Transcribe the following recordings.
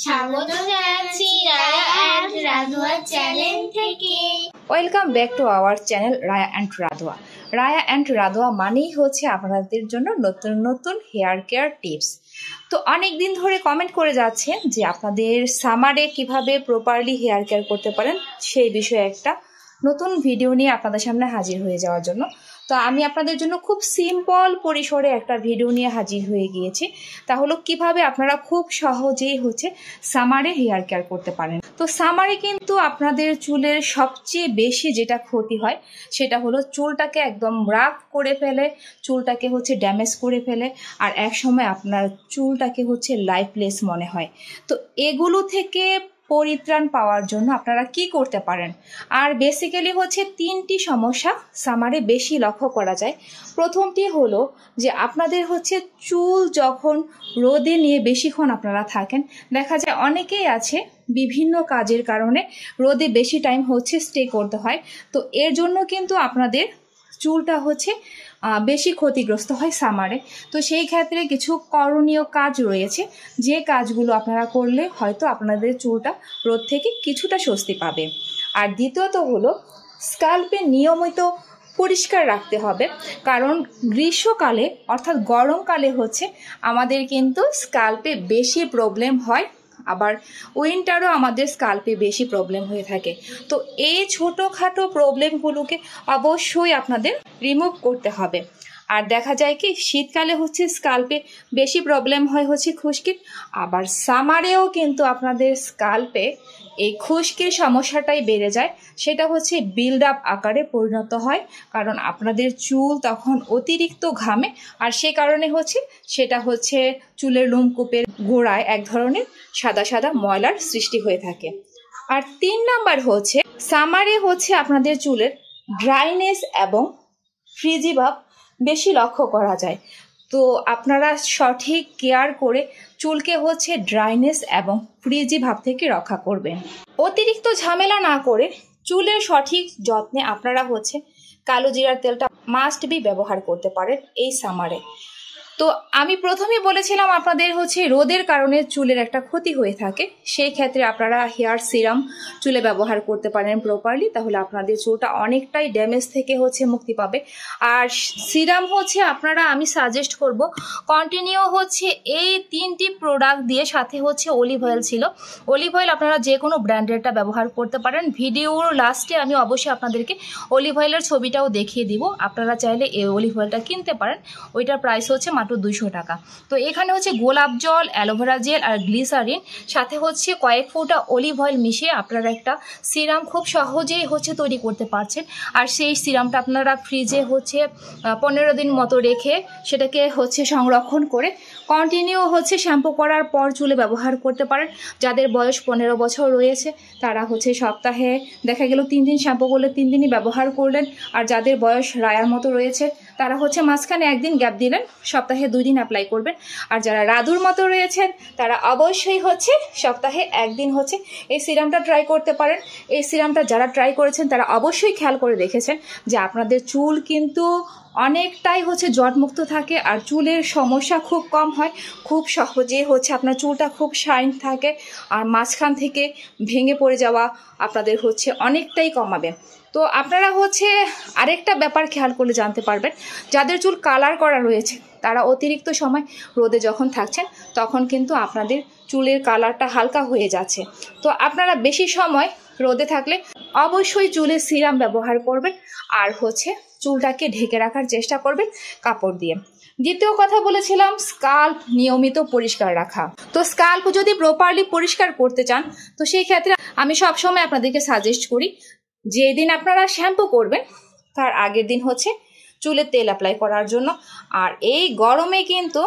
স্বাগত জানাচ্ছি Raya and Radhuya channel থেকে। Welcome back to our channel Raya and Radhuya. Raya and Radhuya মানেই হচ্ছে আপনাদের জন্য নতুন নতুন হেয়ার কেয়ার টিপস। তো অনেক দিন ধরে কমেন্ট করে যাচ্ছেন যে আপনাদের সামারে কিভাবে প্রপারলি হেয়ার কেয়ার করতে পারেন, সেই বিষয়ে একটা নতুন ভিডিও নিয়ে আপনাদের সামনে হাজির হয়ে যাওয়ার জন্য। তো আমি আপনাদের জন্য খুব সিম্পল পরিসরে একটা ভিডিও নিয়ে হাজির হয়ে গিয়েছি। তা হলো কিভাবে আপনারা খুব সহজেই হচ্ছে সামারে হেয়ার কেয়ার করতে পারেন। তো সামারে কিন্তু আপনাদের চুলের সবচেয়ে বেশি যেটা ক্ষতি হয় সেটা হলো চুলটাকে একদম রাফ করে ফেলে, চুলটাকে হচ্ছে ড্যামেজ করে ফেলে, আর এক সময় আপনার চুলটাকে হচ্ছে লাইফলেস মনে হয়। তো এগুলো থেকে পরিত্রাণ পাওয়ার জন্য আপনারা কি করতে পারেন, আর বেসিক্যালি হচ্ছে তিনটি সমস্যা সামারে বেশি লক্ষ্য করা যায়। প্রথমটি হলো যে আপনাদের হচ্ছে চুল যখন রোদে নিয়ে বেশিক্ষণ আপনারা থাকেন, দেখা যায় অনেকেই আছে বিভিন্ন কাজের কারণে রোদে বেশি টাইম হচ্ছে স্টে করতে হয়। তো এর জন্য কিন্তু আপনাদের চুলটা হচ্ছে বেশি ক্ষতিগ্রস্ত হয় সামারে। তো সেই ক্ষেত্রে কিছু করণীয় কাজ রয়েছে, যে কাজগুলো আপনারা করলে হয়তো আপনাদের চুলটা রোদ থেকে কিছুটা স্বস্তি পাবে। আর দ্বিতীয়ত হলো স্ক্যাল্পে নিয়মিত পরিষ্কার রাখতে হবে, কারণ গ্রীষ্মকালে অর্থাৎ গরমকালে হচ্ছে আমাদের কিন্তু স্ক্যাল্পে বেশি প্রবলেম হয়, আবার উইন্টারও আমাদের স্ক্যাল্পে বেশি প্রবলেম হয়ে থাকে। তো এই ছোটোখাটো প্রবলেমগুলোকে অবশ্যই আপনাদের রিমুভ করতে হবে। আর দেখা যায় কি শীতকালে হচ্ছে স্ক্যাল্পে বেশি প্রবলেম হয় হচ্ছে খুশকির, আবার সামারেও কিন্তু আপনাদের স্ক্যাল্পে এই খুশকির সমস্যাটাই বেড়ে যায়। সেটা হচ্ছে বিল্ড আপ আকারে পরিণত হয়, কারণ আপনাদের চুল তখন অতিরিক্ত ঘামে, আর সে কারণে হচ্ছে সেটা হচ্ছে চুলের লোমকূপের গোড়ায় এক ধরনের সাদা সাদা ময়লার সৃষ্টি হয়ে থাকে। আর 3 নাম্বার হচ্ছে সামারে হচ্ছে আপনাদের চুলের ড্রাইনেস এবং ফ্রিজি ভাব বেশি লক্ষ্য করা যায়। তো আপনারা সঠিক কেয়ার করে চুলকে হচ্ছে ড্রাইনেস এবং ফ্রিজি ভাব থেকে রক্ষা করবেন। অতিরিক্ত ঝামেলা না করে চুলের সঠিক যত্নে আপনারা হচ্ছে কালো জিরার তেলটা মাস্ট বি ব্যবহার করতে পারেন এই সামারে। তো আমি প্রথমেই বলেছিলাম আপনাদের হচ্ছে রোদের কারণে চুলের একটা ক্ষতি হয়ে থাকে, সেই ক্ষেত্রে আপনারা হেয়ার সিরাম চুলে ব্যবহার করতে পারেন প্রপারলি, তাহলে আপনাদের চুলটা অনেকটাই ড্যামেজ থেকে হচ্ছে মুক্তি পাবে। আর সিরাম হচ্ছে আপনারা আমি সাজেস্ট করব কন্টিনিউ হচ্ছে এই 3টি প্রোডাক্ট দিয়ে, সাথে হচ্ছে অলিভ অয়েল ছিল, অলিভ অয়েল আপনারা যে কোনো ব্র্যান্ডেরটা ব্যবহার করতে পারেন। ভিডিওর লাস্টে আমি অবশ্যই আপনাদেরকে অলিভ অয়েলের ছবিটাও দেখিয়ে দিব, আপনারা চাইলে এই অলিভ অয়েলটা কিনতে পারেন, ওইটার প্রাইস হচ্ছে মাত্র 200 টাকা। তো এখানে হচ্ছে গোলাপ জল, অ্যালোভেরা জেল আর গ্লিসারিন, সাথে হচ্ছে কয়েক ফোঁটা অলিভ অয়েল মিশিয়ে আপনারা একটা সিরাম খুব সহজেই হচ্ছে তৈরি করতে পারছেন। আর সেই সিরামটা আপনারা ফ্রিজে হচ্ছে 15 দিন মতো রেখে সেটাকে হচ্ছে সংরক্ষণ করে কন্টিনিউ হচ্ছে শ্যাম্পু করার পর চুলে ব্যবহার করতে পারেন। যাদের বয়স 15 বছর রয়েছে তারা হচ্ছে সপ্তাহে দেখা গেল 3 দিন শ্যাম্পু করলে 3 দিনই ব্যবহার করলেন, আর যাদের বয়স রায়ার মতো রয়েছে তারা হচ্ছে মাঝখানে একদিন গ্যাপ দিলেন, সপ্তাহে 2 দিন অ্যাপ্লাই করবেন। আর যারা রাধুর মতো রয়েছেন তারা অবশ্যই হচ্ছে সপ্তাহে একদিন হচ্ছে এই সিরামটা ট্রাই করতে পারেন। এই সিরামটা যারা ট্রাই করেছেন তারা অবশ্যই খেয়াল করে দেখেছেন যে আপনাদের চুল কিন্তু অনেকটাই হচ্ছে জটমুক্ত থাকে, আর চুলের সমস্যা খুব কম হয়, খুব সহজে হচ্ছে আপনার চুলটা খুব শাইন থাকে, আর মাঝখান থেকে ভেঙে পড়ে যাওয়া আপনাদের হচ্ছে অনেকটাই কমাবে। তো আপনারা হচ্ছে আরেকটা ব্যাপার খেয়াল করলে জানতে পারবেন, যাদের চুল কালার করা রয়েছে তারা অতিরিক্ত সময় রোদে যখন থাকছেন তখন কিন্তু আপনাদের চুলের কালারটা হালকা হয়ে যাচ্ছে। তো আপনারা বেশি সময় রোদে থাকলে অবশ্যই চুলে সিরাম ব্যবহার করবেন, আর হচ্ছে চুলটাকে ঢেকে রাখার চেষ্টা করবেন কাপড় দিয়ে। দ্বিতীয় কথা বলেছিলাম স্কাল্প নিয়মিত পরিষ্কার রাখা। তো স্কাল্প যদি প্রপারলি পরিষ্কার করতে চান তো সেই ক্ষেত্রে আমি সবসময় আপনাদেরকে সাজেস্ট করি, যেদিন আপনারা শ্যাম্পু করবেন তার আগের দিন হচ্ছে চুলে তেল অ্যাপ্লাই করার জন্য। আর এই গরমে কিন্তু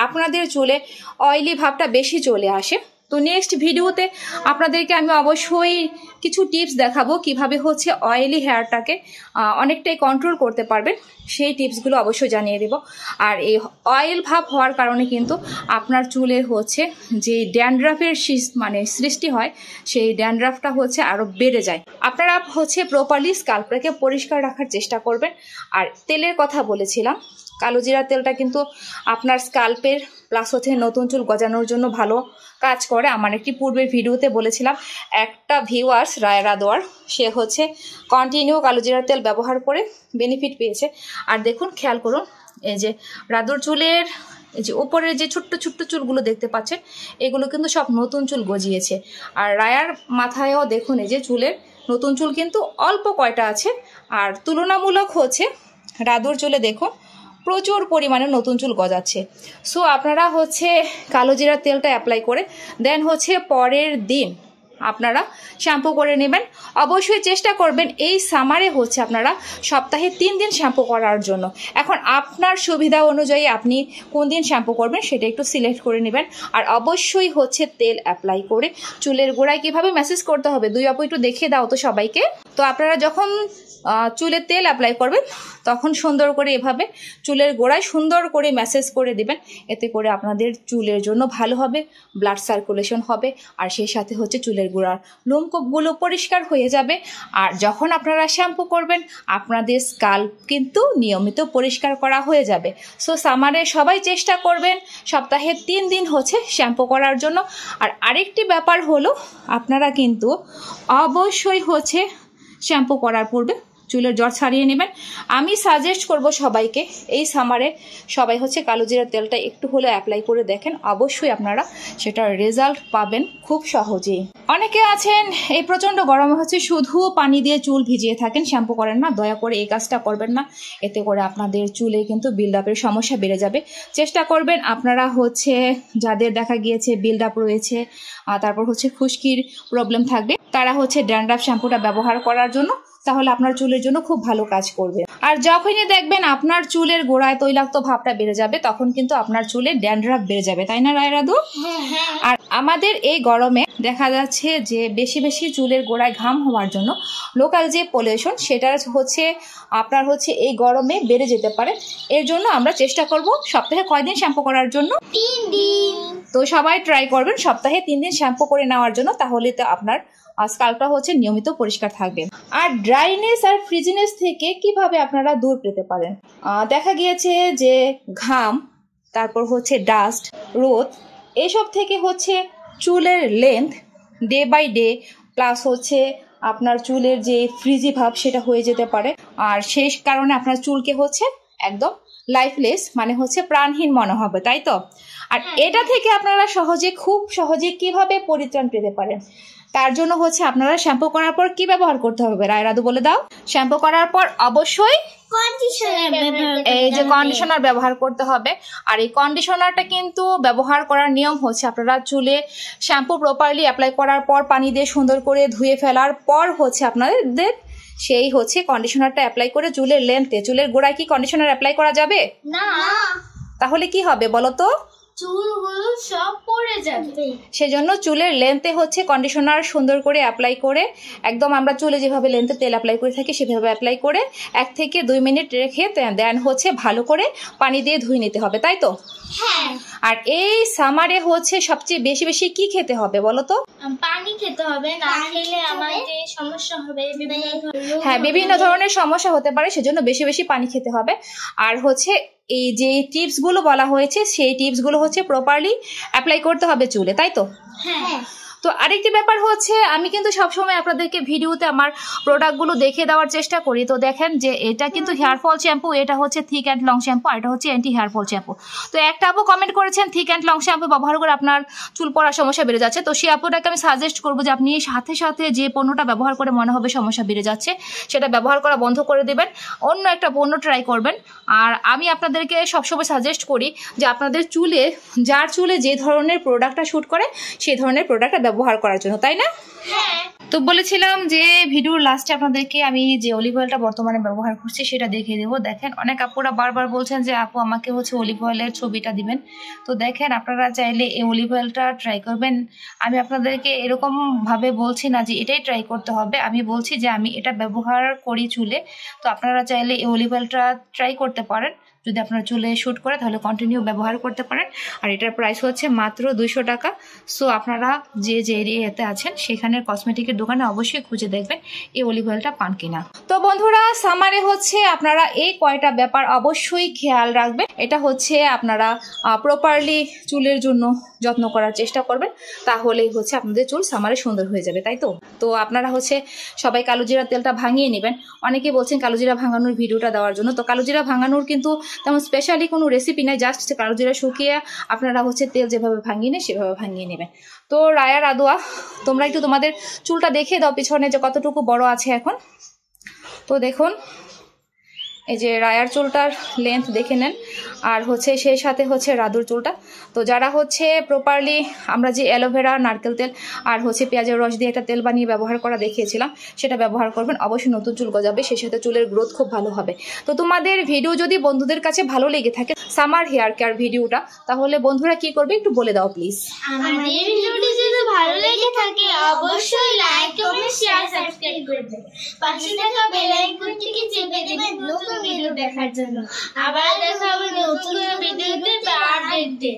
আপনাদের চুলে অয়েলি ভাবটা বেশি চলে আসে। তো নেক্সট ভিডিওতে আপনাদেরকে আমি অবশ্যই কিছু টিপস দেখাবো কিভাবে হচ্ছে অয়েলি হেয়ারটাকে অনেকটাই কন্ট্রোল করতে পারবেন, সেই টিপসগুলো অবশ্যই জানিয়ে দেব। আর এই অয়েল ভাব হওয়ার কারণে কিন্তু আপনার চুলের হচ্ছে যে ড্যান্ড্রাফের সৃষ্টি হয়, সেই ড্যান্ড্রাফটা হচ্ছে আরও বেড়ে যায়। আপনারা হচ্ছে প্রপারলি স্ক্যাল্পটাকে পরিষ্কার রাখার চেষ্টা করবেন। আর তেলের কথা বলেছিলাম, কালো জিরা তেলটা কিন্তু আপনার স্ক্যাল্পের প্লাস হচ্ছে নতুন চুল গজানোর জন্য ভালো কাজ করে। আমার একটি পূর্বের ভিডিওতে বলেছিলাম একটা ভিউয়ার্স রায়া রাদোয়ার, সে হচ্ছে কন্টিনিউ কালোজিরার তেল ব্যবহার করে বেনিফিট পেয়েছে। আর দেখুন খেয়াল করুন, এই যে রাদুর চুলের এই যে উপরের যে ছোট্ট ছোট্ট চুলগুলো দেখতে পাচ্ছেন, এগুলো কিন্তু সব নতুন চুল গজিয়েছে। আর রায়ার মাথায়ও দেখুন এই যে চুলের নতুন চুল কিন্তু অল্প কয়টা আছে। আর তুলনামূলক হচ্ছে রাদুর চুলে দেখুন প্রচুর পরিমাণে নতুন চুল গজাচ্ছে। সো আপনারা হচ্ছে কালোজিরার তেলটা অ্যাপ্লাই করে দেন হচ্ছে পরের দিন আপনারা শ্যাম্পু করে নেবেন। অবশ্যই চেষ্টা করবেন এই সামারে হচ্ছে আপনারা সপ্তাহে 3 দিন শ্যাম্পু করার জন্য। এখন আপনার সুবিধা অনুযায়ী আপনি কোন দিন শ্যাম্পু করবেন সেটা একটু সিলেক্ট করে নেবেন। আর অবশ্যই হচ্ছে তেল অ্যাপ্লাই করে চুলের গোড়ায় কীভাবে ম্যাসেজ করতে হবে, দুই আপু একটু দেখিয়ে দাও তো সবাইকে। তো আপনারা যখন চুলে তেল অ্যাপ্লাই করবেন তখন সুন্দর করে এভাবে চুলের গোড়ায় সুন্দর করে ম্যাসেজ করে দিবেন। এতে করে আপনাদের চুলের জন্য ভালো হবে, ব্লাড সার্কুলেশন হবে, আর সেই সাথে হচ্ছে চুলের গোড়ার লোমকূপগুলো পরিষ্কার হয়ে যাবে। আর যখন আপনারা শ্যাম্পু করবেন আপনাদের স্কাল্প কিন্তু নিয়মিত পরিষ্কার করা হয়ে যাবে। সো সামারে সবাই চেষ্টা করবেন সপ্তাহে 3 দিন হচ্ছে শ্যাম্পু করার জন্য। আর আরেকটি ব্যাপার হলো আপনারা কিন্তু অবশ্যই হচ্ছে শ্যাম্পু করার পূর্বে চুলের জট ছাড়িয়ে নেবেন। আমি সাজেস্ট করব সবাইকে এই সামারে সবাই হচ্ছে কালোজিরার তেলটা একটু হলে অ্যাপ্লাই করে দেখেন, অবশ্যই আপনারা সেটার রেজাল্ট পাবেন খুব সহজেই। অনেকে আছেন এই প্রচণ্ড গরমে হচ্ছে শুধু পানি দিয়ে চুল ভিজিয়ে থাকেন, শ্যাম্পু করেন না। দয়া করে এই কাজটা করবেন না, এতে করে আপনাদের চুলে কিন্তু বিল্ড আপের সমস্যা বেড়ে যাবে। চেষ্টা করবেন আপনারা হচ্ছে যাদের দেখা গিয়েছে বিল্ড আপ রয়েছে, তারপর হচ্ছে খুশকির প্রবলেম থাকবে, তারা হচ্ছে ড্যান্ড্রাফ শ্যাম্পুটা ব্যবহার করার জন্য, তাহলে আপনার চুলের জন্য খুব ভালো কাজ করবে। আর যখনই দেখবেন আপনার চুলের গোড়ায় তৈলাক্ত ভাবটা বেড়ে যাবে তখন কিন্তু আপনার চুলে ড্যান্ড্রাফ বেড়ে যাবে, তাই না রায় রাদু? আর আমাদের এই গরমে দেখা যাচ্ছে যে বেশি বেশি চুলের গোড়ায় ঘাম হওয়ার জন্য লোকাল যে পলিউশন সেটা হচ্ছে আপনার হচ্ছে এই গরমে বেড়ে যেতে পারে। এর জন্য আমরা চেষ্টা করব সপ্তাহে কয়দিন শ্যাম্পু করার জন্য? 3 দিন। তো সবাই ট্রাই করবেন সপ্তাহে 3 দিন শ্যাম্পু করে নেওয়ার জন্য, তাহলে তো আপনার স্কাল্পটা হচ্ছে নিয়মিত পরিষ্কার থাকবে। আর ড্রাইনেস আর ফ্রিজিনেস থেকে কিভাবে আপনারা দূর পেতে পারেন? দেখা গিয়েছে যে ঘাম, তারপর হচ্ছে ডাস্ট, রোদ, এসব থেকে হচ্ছে চুলের length day by day plus হচ্ছে আপনার চুলের যে ফ্রিজি ভাব সেটা হয়ে যেতে পারে। আর সেই কারণে আপনার চুলকে হচ্ছে একদম লাইফলেস মানে হচ্ছে প্রাণহীন মনে হবে, তাই তো? আর এটা থেকে আপনারা খুব সহজে কিভাবে পরিত্রাণ পেতে পারেন তার জন্য হচ্ছে আপনারা শ্যাম্পু করার পর কি ব্যবহার করতে হবে রায় রাদু বলে দাও। শ্যাম্পু করার পর অবশ্যই এই যে কন্ডিশনার ব্যবহার করতে হবে। আর এই কন্ডিশনারটা কিন্তু ব্যবহার করার নিয়ম হচ্ছে আপনারা চুলে শ্যাম্পু প্রপারলি অ্যাপ্লাই করার পর পানি দিয়ে সুন্দর করে ধুয়ে ফেলার পর হচ্ছে আপনাদের সেই হচ্ছে কন্ডিশনারটা অ্যাপ্লাই করে চুলের লেন্থে, চুলের গোড়ায় কি কন্ডিশনার অ্যাপ্লাই করা যাবে না? তাহলে কি হবে বলো তো? চুলগুলো সব পড়ে যাবে। সেজন্য চুলের লেন্থে হচ্ছে কন্ডিশনার সুন্দর করে অ্যাপ্লাই করে একদম আমরা চুলে যেভাবে লেন্থে তেল অ্যাপ্লাই করে থাকি সেভাবে অ্যাপ্লাই করে 1 থেকে 2 মিনিট রেখে দেন হচ্ছে ভালো করে পানি দিয়ে ধুয়ে নিতে হবে, তাই তো? হ্যাঁ। আর এই সামারে হচ্ছে সবচেয়ে বেশি বেশি কি খেতে হবে বলো তো? পানি খেতে হবে, না খেলে আমাদের সমস্যা হবে। হ্যাঁ, বিভিন্ন ধরনের সমস্যা হতে পারে, সেজন্য বেশি বেশি পানি খেতে হবে। আর হচ্ছে এই যে টিপসগুলো বলা হয়েছে সেই টিপসগুলো হচ্ছে প্রপারলি অ্যাপ্লাই করতে হবে চুলে, তাই তো? হ্যাঁ। তো আরেকটি ব্যাপার হচ্ছে আমি কিন্তু সবসময় আপনাদেরকে ভিডিওতে আমার প্রোডাক্টগুলো দেখে দেওয়ার চেষ্টা করি। তো দেখেন যে এটা কিন্তু হেয়ার ফল শ্যাম্পু, এটা হচ্ছে থিক অ্যান্ড লং শ্যাম্পু, আর এটা হচ্ছে অ্যান্টি হেয়ার ফল শ্যাম্পু। তো একটা আপু কমেন্ট করেছেন থিক অ্যান্ড লং শ্যাম্পু ব্যবহার করে আপনার চুল পড়ার সমস্যা বেড়ে যাচ্ছে। তো সেই আপুটাকে আমি সাজেস্ট করবো যে আপনি সাথে সাথে যে পণ্যটা ব্যবহার করে মনে হবে সমস্যা বেড়ে যাচ্ছে সেটা ব্যবহার করা বন্ধ করে দেবেন, অন্য একটা পণ্য ট্রাই করবেন। আর আমি আপনাদেরকে সবসময় সাজেস্ট করি যে আপনাদের চুলে যার চুলে যে ধরনের প্রোডাক্টটা শ্যুট করে সেই ধরনের প্রোডাক্টটা ব্যবহার করার জন্য, তাই না? হ্যাঁ। তো বলেছিলাম যে ভিডিওর লাস্টে আপনাদেরকে আমি যে অলিভ অয়েলটা বর্তমানে ব্যবহার করছি সেটা দেখিয়ে দেবো। দেখেন অনেক আপুরা বারবার বলছেন যে আপু আমাকে হচ্ছে অলিভ অয়েলের ছবিটা দিবেন। তো দেখেন আপনারা চাইলে এই অলিভ অয়েলটা ট্রাই করবেন। আমি আপনাদেরকে এরকম ভাবে বলছি না যে এটাই ট্রাই করতে হবে, আমি বলছি যে আমি এটা ব্যবহার করি চুলে। তো আপনারা চাইলে এই অলিভ অয়েলটা ট্রাই করতে পারেন। যদি আপনারা চুলে শ্যুট করে তাহলে কন্টিনিউ ব্যবহার করতে পারেন। আর এটার প্রাইস হচ্ছে মাত্র 200 টাকা। সো আপনারা যে যে এরিয়াতে আছেন সেখানের কসমেটিকের দোকানে অবশ্যই খুঁজে দেখবেন এই অলিভ অয়েলটা পান কিনা। তো বন্ধুরা সামারে হচ্ছে আপনারা এই কয়টা ব্যাপার অবশ্যই খেয়াল রাখবেন। এটা হচ্ছে আপনারা প্রপারলি চুলের জন্য যত্ন করার চেষ্টা করবেন, তাহলেই হচ্ছে আপনাদের চুল সামারে সুন্দর হয়ে যাবে, তাই তো? তো আপনারা হচ্ছে সবাই কালোজিরা তেলটা ভাঙিয়ে নেবেন। অনেকে বলছেন কালোজিরা ভাঙানোর ভিডিওটা দেওয়ার জন্য, তো কালোজিরা ভাঙানোর কিন্তু তেমন স্পেশালি কোনো রেসিপি নাই, জাস্ট কালোজিরা শুকিয়ে আপনারা হচ্ছে তেল যেভাবে ভাঙিয়ে নেন সেভাবে ভাঙিয়ে নেবেন। তো রায়া রাধোয়া, তোমরা একটু তোমাদের চুলটা দেখে দাও পিছনে যে কতটুকু বড় আছে এখন। তো দেখুন এই যে রায়ার চুলটার লেন্থ দেখে নেন, আর হচ্ছে সেই সাথে হচ্ছে রাধুর চুলটা। তো যারা হচ্ছে প্রপারলি আমরা যে অ্যালোভেরা, নারকেল তেল আর হচ্ছে পেঁয়াজের রস দিয়ে একটা তেল বানিয়ে ব্যবহার করা দেখিয়েছিলাম, সেটা ব্যবহার করবেন, অবশ্যই নতুন চুল গজাবে, সেই সাথে চুলের গ্রোথ খুব ভালো হবে। তো তোমাদের ভিডিও যদি বন্ধুদের কাছে ভালো লেগে থাকে সামার হেয়ার কেয়ার ভিডিওটা, তাহলে বন্ধুরা কি করবে একটু বলে দাও প্লিজ। আমাদের ভিডিওটি যদি ভালো লেগে থাকে অবশ্যই লাইক, কমেন্ট, শেয়ার, সাবস্ক্রাইব করবে। পাশে থাকা বেল আইকনটিকে চেপে দেবেন নতুন ভিডিও দেখার জন্য। আবার দেখা হবে নতুন ভিডিওতে।